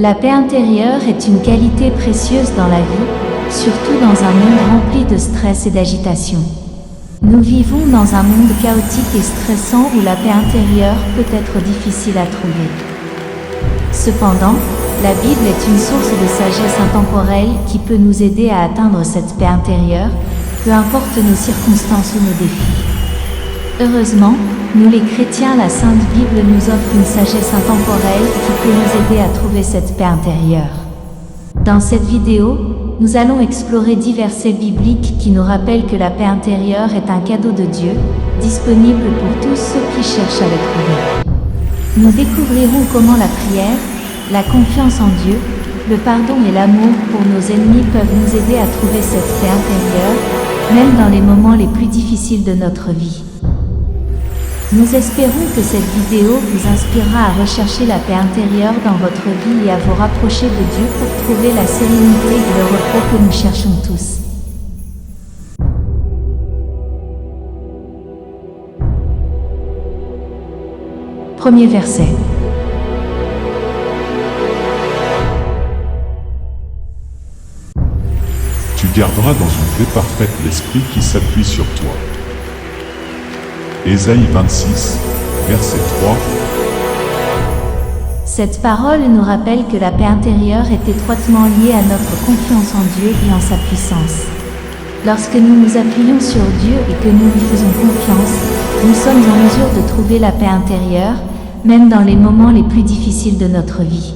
La paix intérieure est une qualité précieuse dans la vie, surtout dans un monde rempli de stress et d'agitation. Nous vivons dans un monde chaotique et stressant où la paix intérieure peut être difficile à trouver. Cependant, la Bible est une source de sagesse intemporelle qui peut nous aider à atteindre cette paix intérieure, peu importe nos circonstances ou nos défis. Heureusement, nous les chrétiens, la Sainte Bible nous offre une sagesse intemporelle qui peut nous aider à trouver cette paix intérieure. Dans cette vidéo, nous allons explorer divers versets bibliques qui nous rappellent que la paix intérieure est un cadeau de Dieu, disponible pour tous ceux qui cherchent à le trouver. Nous découvrirons comment la prière, la confiance en Dieu, le pardon et l'amour pour nos ennemis peuvent nous aider à trouver cette paix intérieure, même dans les moments les plus difficiles de notre vie. Nous espérons que cette vidéo vous inspirera à rechercher la paix intérieure dans votre vie et à vous rapprocher de Dieu pour trouver la sérénité et le repos que nous cherchons tous. Premier verset. Tu garderas dans une paix parfaite l'esprit qui s'appuie sur toi. Ésaïe 26, verset 3. Cette parole nous rappelle que la paix intérieure est étroitement liée à notre confiance en Dieu et en sa puissance. Lorsque nous nous appuyons sur Dieu et que nous lui faisons confiance, nous sommes en mesure de trouver la paix intérieure, même dans les moments les plus difficiles de notre vie.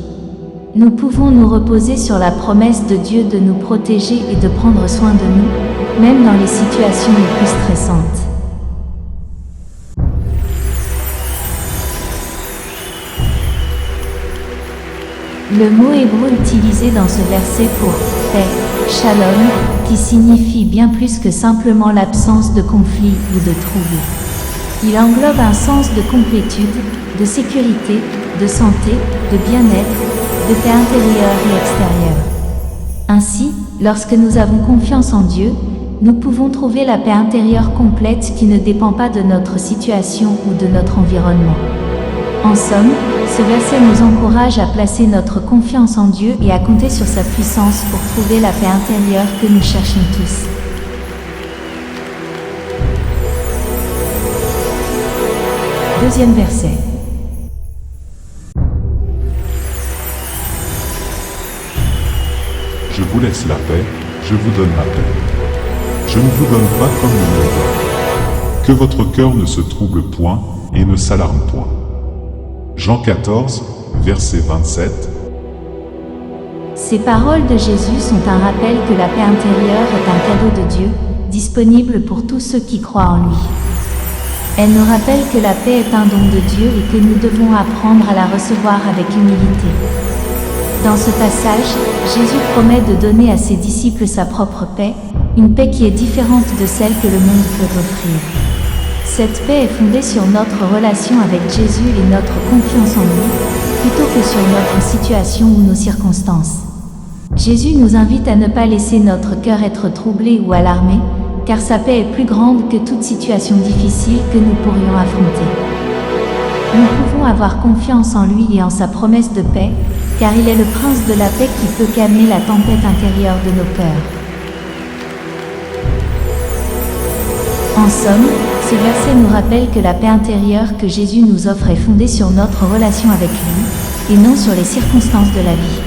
Nous pouvons nous reposer sur la promesse de Dieu de nous protéger et de prendre soin de nous, même dans les situations les plus stressantes. Le mot hébreu utilisé dans ce verset pour paix, shalom, qui signifie bien plus que simplement l'absence de conflit ou de trouble. Il englobe un sens de complétude, de sécurité, de santé, de bien-être, de paix intérieure et extérieure. Ainsi, lorsque nous avons confiance en Dieu, nous pouvons trouver la paix intérieure complète qui ne dépend pas de notre situation ou de notre environnement. En somme, ce verset nous encourage à placer notre confiance en Dieu et à compter sur sa puissance pour trouver la paix intérieure que nous cherchons tous. Deuxième verset. Je vous laisse la paix, je vous donne ma paix. Je ne vous donne pas comme le monde donne. Que votre cœur ne se trouble point et ne s'alarme point. Jean 14, verset 27. Ces paroles de Jésus sont un rappel que la paix intérieure est un cadeau de Dieu, disponible pour tous ceux qui croient en lui. Elle nous rappelle que la paix est un don de Dieu et que nous devons apprendre à la recevoir avec humilité. Dans ce passage, Jésus promet de donner à ses disciples sa propre paix, une paix qui est différente de celle que le monde peut offrir. Cette paix est fondée sur notre relation avec Jésus et notre confiance en lui, plutôt que sur notre situation ou nos circonstances. Jésus nous invite à ne pas laisser notre cœur être troublé ou alarmé, car sa paix est plus grande que toute situation difficile que nous pourrions affronter. Nous pouvons avoir confiance en lui et en sa promesse de paix, car il est le prince de la paix qui peut calmer la tempête intérieure de nos cœurs. En somme, ce verset nous rappelle que la paix intérieure que Jésus nous offre est fondée sur notre relation avec lui, et non sur les circonstances de la vie.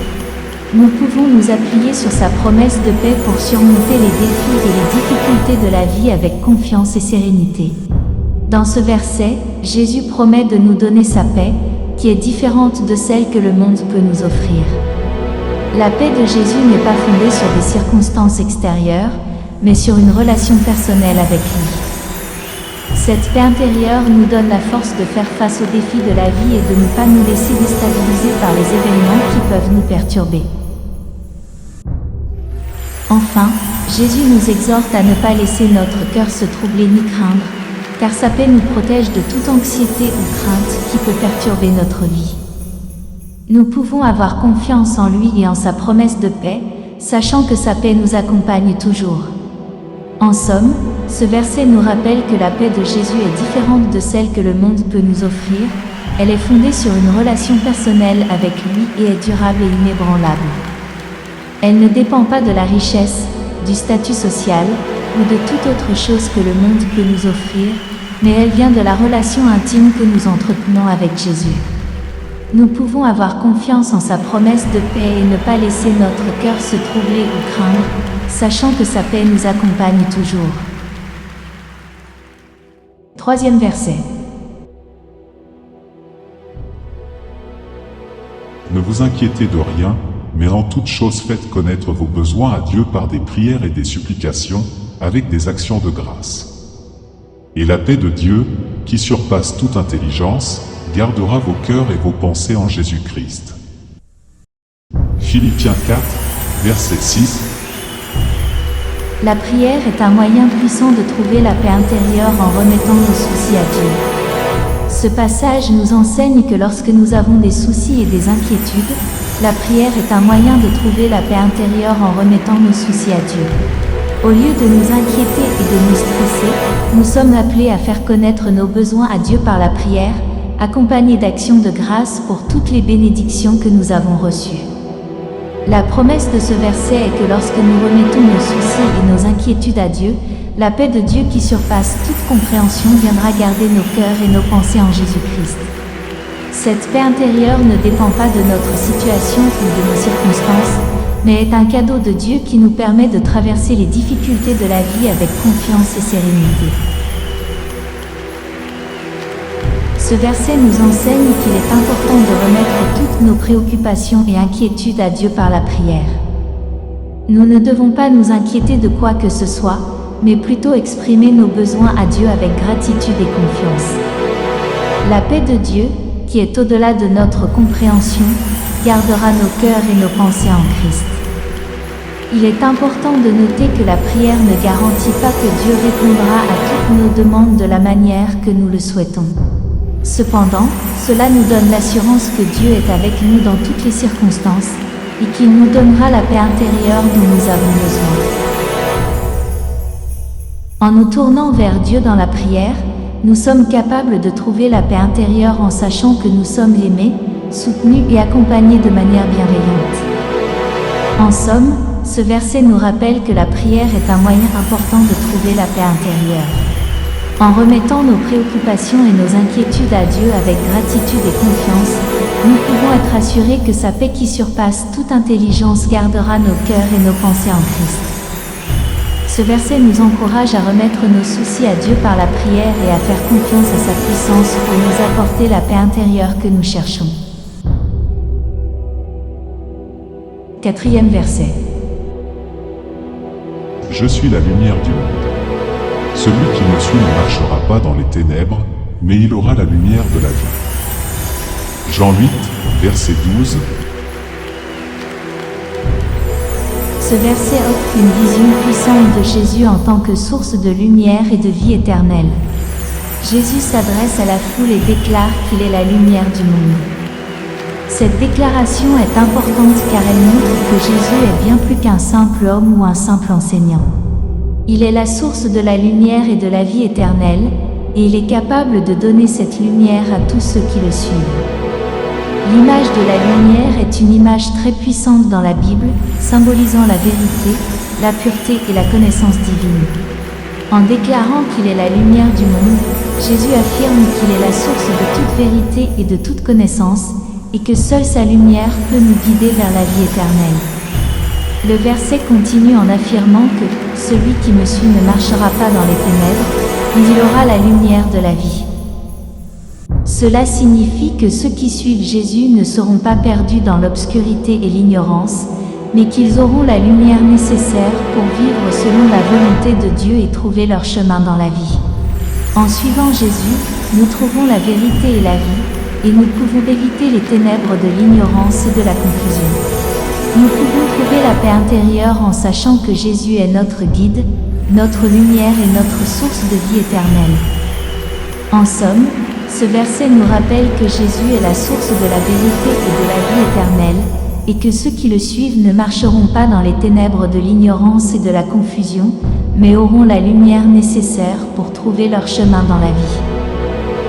Nous pouvons nous appuyer sur sa promesse de paix pour surmonter les défis et les difficultés de la vie avec confiance et sérénité. Dans ce verset, Jésus promet de nous donner sa paix, qui est différente de celle que le monde peut nous offrir. La paix de Jésus n'est pas fondée sur des circonstances extérieures, mais sur une relation personnelle avec lui. Cette paix intérieure nous donne la force de faire face aux défis de la vie et de ne pas nous laisser déstabiliser par les événements qui peuvent nous perturber. Enfin, Jésus nous exhorte à ne pas laisser notre cœur se troubler ni craindre, car sa paix nous protège de toute anxiété ou crainte qui peut perturber notre vie. Nous pouvons avoir confiance en lui et en sa promesse de paix, sachant que sa paix nous accompagne toujours. En somme, ce verset nous rappelle que la paix de Jésus est différente de celle que le monde peut nous offrir, Elle est fondée sur une relation personnelle avec lui et est durable et inébranlable. Elle ne dépend pas de la richesse, du statut social ou de toute autre chose que le monde peut nous offrir, mais elle vient de la relation intime que nous entretenons avec Jésus. Nous pouvons avoir confiance en sa promesse de paix et ne pas laisser notre cœur se troubler ou craindre, sachant que sa paix nous accompagne toujours. 3e verset. Ne vous inquiétez de rien, mais en toute chose faites connaître vos besoins à Dieu par des prières et des supplications, avec des actions de grâce. Et la paix de Dieu, qui surpasse toute intelligence, gardera vos cœurs et vos pensées en Jésus-Christ. Philippiens 4, verset 6. La prière est un moyen puissant de trouver la paix intérieure en remettant nos soucis à Dieu. Ce passage nous enseigne que lorsque nous avons des soucis et des inquiétudes, la prière est un moyen de trouver la paix intérieure en remettant nos soucis à Dieu. Au lieu de nous inquiéter et de nous stresser, nous sommes appelés à faire connaître nos besoins à Dieu par la prière, accompagnée d'actions de grâce pour toutes les bénédictions que nous avons reçues. La promesse de ce verset est que lorsque nous remettons nos soucis et nos inquiétudes à Dieu, la paix de Dieu qui surpasse toute compréhension viendra garder nos cœurs et nos pensées en Jésus-Christ. Cette paix intérieure ne dépend pas de notre situation ou de nos circonstances, mais est un cadeau de Dieu qui nous permet de traverser les difficultés de la vie avec confiance et sérénité. Ce verset nous enseigne qu'il est important de remettre toutes nos préoccupations et inquiétudes à Dieu par la prière. Nous ne devons pas nous inquiéter de quoi que ce soit, mais plutôt exprimer nos besoins à Dieu avec gratitude et confiance. La paix de Dieu, qui est au-delà de notre compréhension, gardera nos cœurs et nos pensées en Christ. Il est important de noter que la prière ne garantit pas que Dieu répondra à toutes nos demandes de la manière que nous le souhaitons. Cependant, cela nous donne l'assurance que Dieu est avec nous dans toutes les circonstances et qu'il nous donnera la paix intérieure dont nous avons besoin. En nous tournant vers Dieu dans la prière, nous sommes capables de trouver la paix intérieure en sachant que nous sommes aimés, soutenus et accompagnés de manière bienveillante. En somme, ce verset nous rappelle que la prière est un moyen important de trouver la paix intérieure. En remettant nos préoccupations et nos inquiétudes à Dieu avec gratitude et confiance, nous pouvons être assurés que sa paix qui surpasse toute intelligence gardera nos cœurs et nos pensées en Christ. Ce verset nous encourage à remettre nos soucis à Dieu par la prière et à faire confiance à sa puissance pour nous apporter la paix intérieure que nous cherchons. 4e verset. Je suis la lumière du monde. Celui qui me suit ne marchera pas dans les ténèbres, mais il aura la lumière de la vie. Jean 8, verset 12. Ce verset offre une vision puissante de Jésus en tant que source de lumière et de vie éternelle. Jésus s'adresse à la foule et déclare qu'il est la lumière du monde. Cette déclaration est importante car elle montre que Jésus est bien plus qu'un simple homme ou un simple enseignant. Il est la source de la lumière et de la vie éternelle, et il est capable de donner cette lumière à tous ceux qui le suivent. L'image de la lumière est une image très puissante dans la Bible, symbolisant la vérité, la pureté et la connaissance divine. En déclarant qu'il est la lumière du monde, Jésus affirme qu'il est la source de toute vérité et de toute connaissance, et que seule sa lumière peut nous guider vers la vie éternelle. Le verset continue en affirmant que « Celui qui me suit ne marchera pas dans les ténèbres, mais il aura la lumière de la vie ». Cela signifie que ceux qui suivent Jésus ne seront pas perdus dans l'obscurité et l'ignorance, mais qu'ils auront la lumière nécessaire pour vivre selon la volonté de Dieu et trouver leur chemin dans la vie. En suivant Jésus, nous trouvons la vérité et la vie, et nous pouvons éviter les ténèbres de l'ignorance et de la confusion. Nous pouvons trouver la paix intérieure en sachant que Jésus est notre guide, notre lumière et notre source de vie éternelle. En somme, ce verset nous rappelle que Jésus est la source de la vérité et de la vie éternelle, et que ceux qui le suivent ne marcheront pas dans les ténèbres de l'ignorance et de la confusion, mais auront la lumière nécessaire pour trouver leur chemin dans la vie.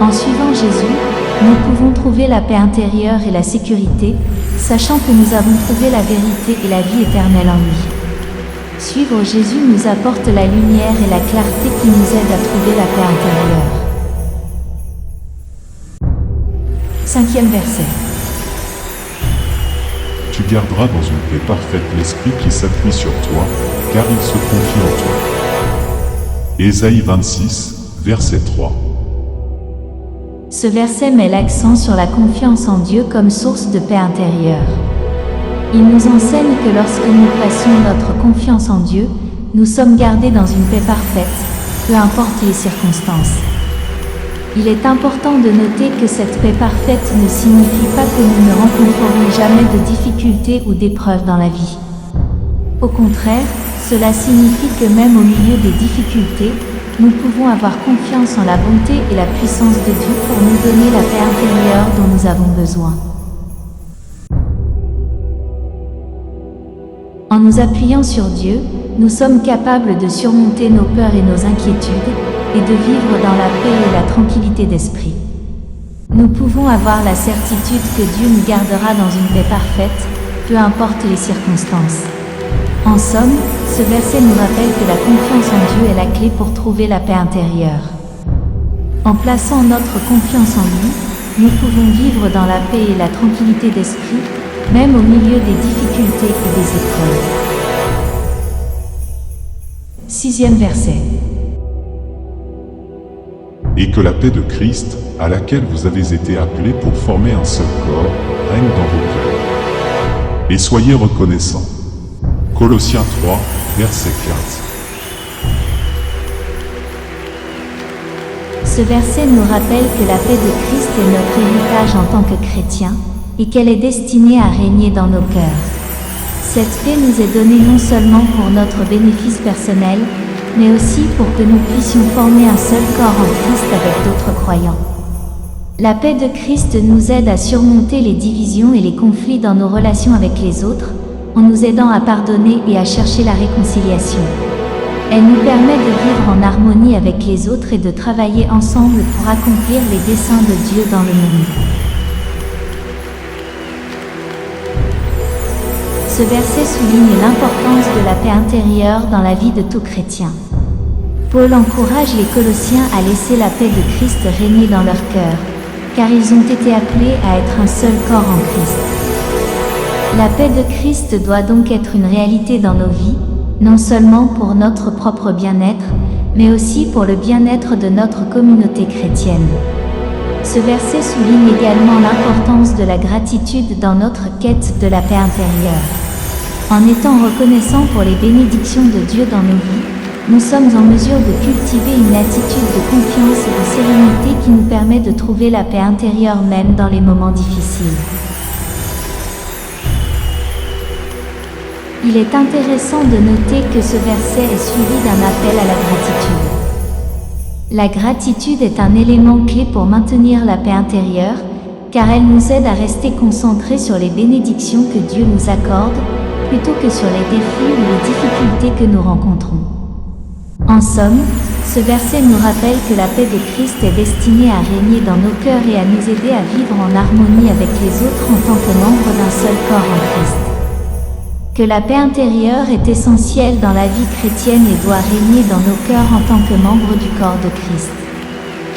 En suivant Jésus, nous pouvons trouver la paix intérieure et la sécurité, sachant que nous avons trouvé la vérité et la vie éternelle en lui. Suivre Jésus nous apporte la lumière et la clarté qui nous aident à trouver la paix intérieure. 5e verset. Tu garderas dans une paix parfaite l'esprit qui s'appuie sur toi, car il se confie en toi. Ésaïe 26, verset 3. Ce verset met l'accent sur la confiance en Dieu comme source de paix intérieure. Il nous enseigne que lorsque nous plaçons notre confiance en Dieu, nous sommes gardés dans une paix parfaite, peu importe les circonstances. Il est important de noter que cette paix parfaite ne signifie pas que nous ne rencontrerons jamais de difficultés ou d'épreuves dans la vie. Au contraire, cela signifie que même au milieu des difficultés, nous pouvons avoir confiance en la bonté et la puissance de Dieu pour nous donner la paix intérieure dont nous avons besoin. En nous appuyant sur Dieu, nous sommes capables de surmonter nos peurs et nos inquiétudes, et de vivre dans la paix et la tranquillité d'esprit. Nous pouvons avoir la certitude que Dieu nous gardera dans une paix parfaite, peu importe les circonstances. En somme, ce verset nous rappelle que la confiance en Dieu est la clé pour trouver la paix intérieure. En plaçant notre confiance en lui, nous pouvons vivre dans la paix et la tranquillité d'esprit, même au milieu des difficultés et des épreuves. 6e verset. Et que la paix de Christ, à laquelle vous avez été appelés pour former un seul corps, règne dans vos cœurs. Et soyez reconnaissants. Colossiens 3, verset 15. Ce verset nous rappelle que la paix de Christ est notre héritage en tant que chrétiens, et qu'elle est destinée à régner dans nos cœurs. Cette paix nous est donnée non seulement pour notre bénéfice personnel, mais aussi pour que nous puissions former un seul corps en Christ avec d'autres croyants. La paix de Christ nous aide à surmonter les divisions et les conflits dans nos relations avec les autres, en nous aidant à pardonner et à chercher la réconciliation. Elle nous permet de vivre en harmonie avec les autres et de travailler ensemble pour accomplir les desseins de Dieu dans le monde. Ce verset souligne l'importance de la paix intérieure dans la vie de tout chrétien. Paul encourage les Colossiens à laisser la paix de Christ régner dans leur cœur, car ils ont été appelés à être un seul corps en Christ. La paix de Christ doit donc être une réalité dans nos vies, non seulement pour notre propre bien-être, mais aussi pour le bien-être de notre communauté chrétienne. Ce verset souligne également l'importance de la gratitude dans notre quête de la paix intérieure. En étant reconnaissants pour les bénédictions de Dieu dans nos vies, nous sommes en mesure de cultiver une attitude de confiance et de sérénité qui nous permet de trouver la paix intérieure même dans les moments difficiles. Il est intéressant de noter que ce verset est suivi d'un appel à la gratitude. La gratitude est un élément clé pour maintenir la paix intérieure, car elle nous aide à rester concentrés sur les bénédictions que Dieu nous accorde, plutôt que sur les défis ou les difficultés que nous rencontrons. En somme, ce verset nous rappelle que la paix de Christ est destinée à régner dans nos cœurs et à nous aider à vivre en harmonie avec les autres en tant que membres d'un seul corps en Christ. Que la paix intérieure est essentielle dans la vie chrétienne et doit régner dans nos cœurs en tant que membres du corps de Christ.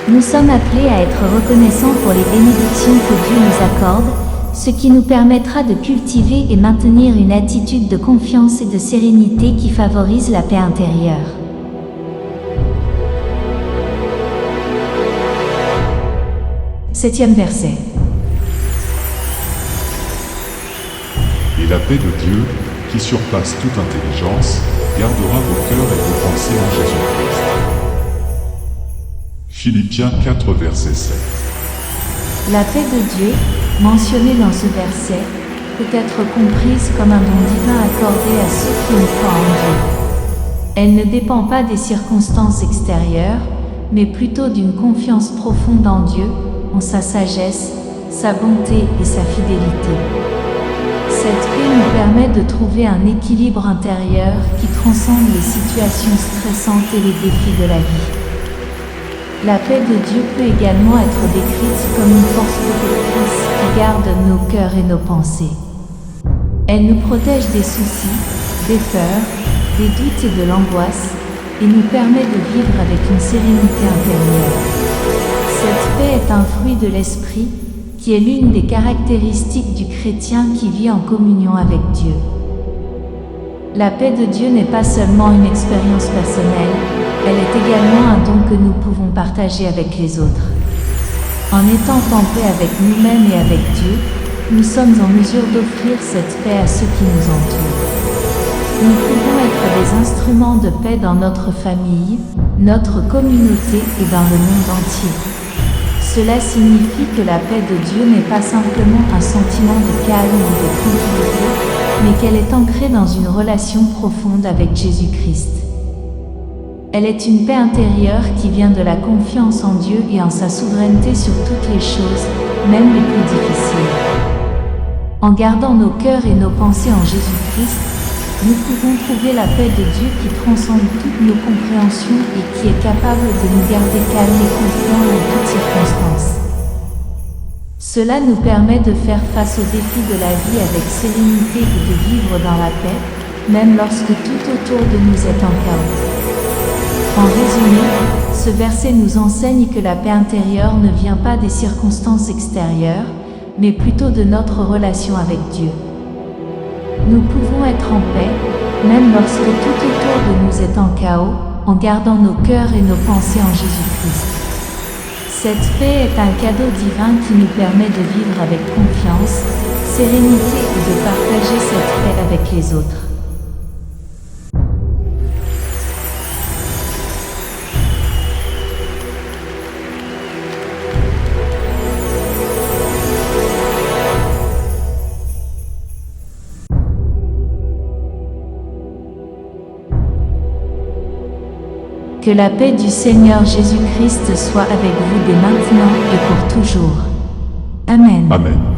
Nous sommes appelés à être reconnaissants pour les bénédictions que Dieu nous accorde, ce qui nous permettra de cultiver et maintenir une attitude de confiance et de sérénité qui favorise la paix intérieure. Septième verset. Et la paix de Dieu, qui surpasse toute intelligence, gardera vos cœurs et vos pensées en Jésus-Christ. Philippiens 4, verset 7. La paix de Dieu, mentionnée dans ce verset, peut être comprise comme un don divin accordé à ceux qui ont foi en Dieu. Elle ne dépend pas des circonstances extérieures, mais plutôt d'une confiance profonde en Dieu, en sa sagesse, sa bonté et sa fidélité. Cette paix nous permet de trouver un équilibre intérieur qui transcende les situations stressantes et les défis de la vie. La paix de Dieu peut également être décrite comme une force protectrice qui garde nos cœurs et nos pensées. Elle nous protège des soucis, des peurs, des doutes et de l'angoisse, et nous permet de vivre avec une sérénité intérieure. Cette paix est un fruit de l'esprit, qui est l'une des caractéristiques du chrétien qui vit en communion avec Dieu. La paix de Dieu n'est pas seulement une expérience personnelle, elle est également un don que nous pouvons partager avec les autres. En étant en paix avec nous-mêmes et avec Dieu, nous sommes en mesure d'offrir cette paix à ceux qui nous entourent. Nous pouvons être des instruments de paix dans notre famille, notre communauté et dans le monde entier. Cela signifie que la paix de Dieu n'est pas simplement un sentiment de calme ou de tranquillité, mais qu'elle est ancrée dans une relation profonde avec Jésus-Christ. Elle est une paix intérieure qui vient de la confiance en Dieu et en sa souveraineté sur toutes les choses, même les plus difficiles. En gardant nos cœurs et nos pensées en Jésus-Christ, nous pouvons trouver la paix de Dieu qui transcende toutes nos compréhensions et qui est capable de nous garder calmes et confiants en toutes circonstances. Cela nous permet de faire face aux défis de la vie avec sérénité et de vivre dans la paix, même lorsque tout autour de nous est en chaos. En résumé, ce verset nous enseigne que la paix intérieure ne vient pas des circonstances extérieures, mais plutôt de notre relation avec Dieu. Nous pouvons être en paix, même lorsque tout autour de nous est en chaos, en gardant nos cœurs et nos pensées en Jésus-Christ. Cette paix est un cadeau divin qui nous permet de vivre avec confiance, sérénité et de partager cette paix avec les autres. Que la paix du Seigneur Jésus-Christ soit avec vous dès maintenant et pour toujours. Amen. Amen.